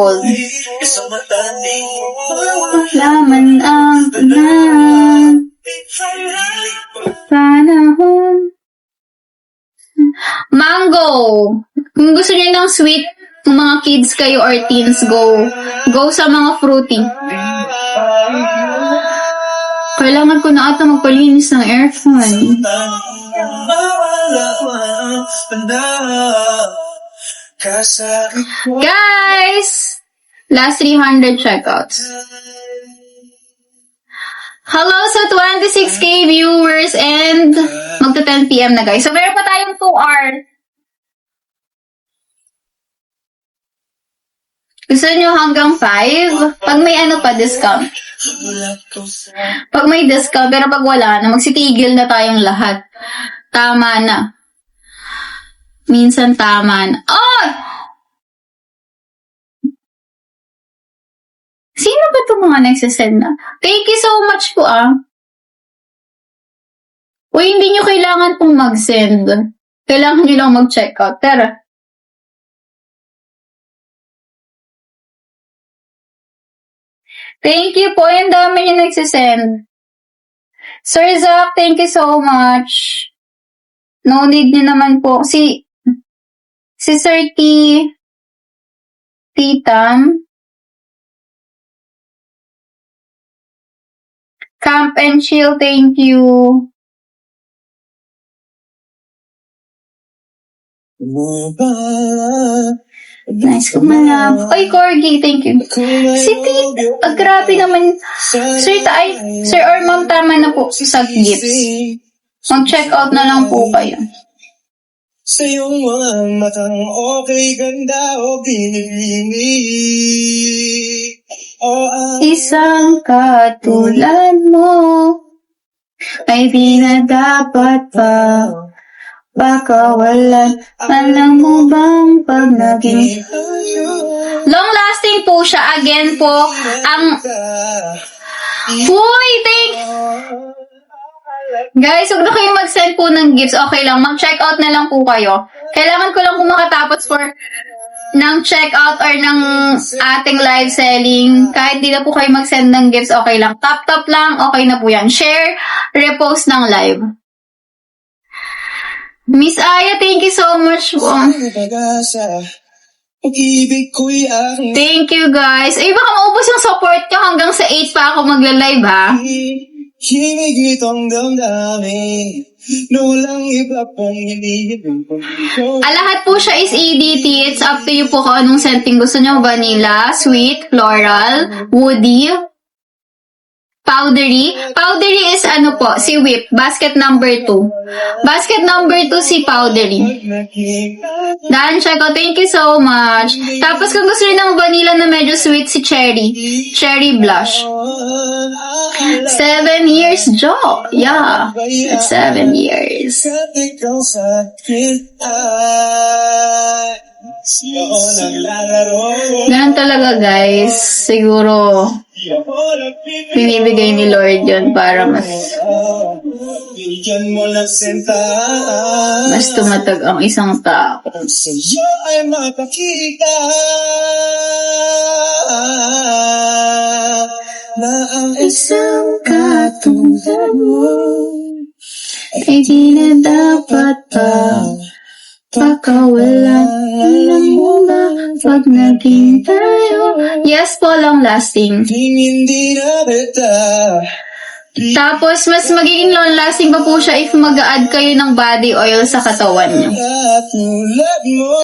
Paul. Laman ang panahon. Mango. Kung gusto niyo ng sweet, kung mga kids kayo or teens, go sa mga fruity. Kailangan ko na ata magpalinis ng aircon. Guys! Last 300 checkouts. Hello sa 26k viewers and magta 10 PM na guys. So meron pa tayong 2 hours. Gusto nyo hanggang 5? Pag may ano pa, discount. Pag may discount, pero pag wala na, magsitigil na tayong lahat. Tama na. Minsan tama na. Oh! Sino ba itong mga nagsasend na? Thank you so much po Uy, hindi nyo kailangan pong mag-send. Kailangan nyo lang mag-check out. Tara. Thank you po. Yung dami nyo nagsasend. Sir Zach, thank you so much. No need nyo naman po. Si Sir Titam. Camp and Chill, thank you. Nice kumalap. Oy, Corgi, thank you. Si Tita, grabe naman. Sir or ma'am, tama na po sa gifts. Mag-check out na lang po kayo. Sa iyong mga matang okay, ganda o pinipinig. Isang katulad mo ay di na dapat pa pakawalan. Alam mo bang pag naging long lasting po siya. Again po ang guys, huwag na kayo mag-send po ng gifts. Okay lang, mag-check out na lang po kayo. Kailangan ko lang po makatapos ng check out or ng ating live selling. Kahit di na po kayo mag-send ng gifts, okay lang. Tap lang, okay na po yan. Share, repost ng live. Miss Aya, thank you so much po. Thank you guys. Ay, baka maubos yung support nyo hanggang sa 8 pa ako magla-live ha. Hinigit ang damdamin. Walang iba pong lahat po siya is EDT. It's up to you po kung anong scenting gusto nyo. Vanilla, sweet, floral, woody, powdery. Powdery is ano po, si Whip. Basket number 2. Basket number 2 si powdery. Dan, check out. Thank you so much. Tapos kung gusto rin ng vanilla na medyo sweet, si Cherry. Cherry blush. 7 years, Jo. Yeah. It's 7 years. Ganun talaga guys. Siguro binibigay ni Lord yun para mas tumatag ang isang tao. Sa'yo ay mapakita na ang isang katulad mo ay di na dapat pa pakawalan. Alam mo ba pag naging tayo? Yes po, long lasting. hindi na beta. Tapos mas magiging long lasting pa po siya if mag-a-add kayo ng body oil sa katawan niyo. Katulad mo.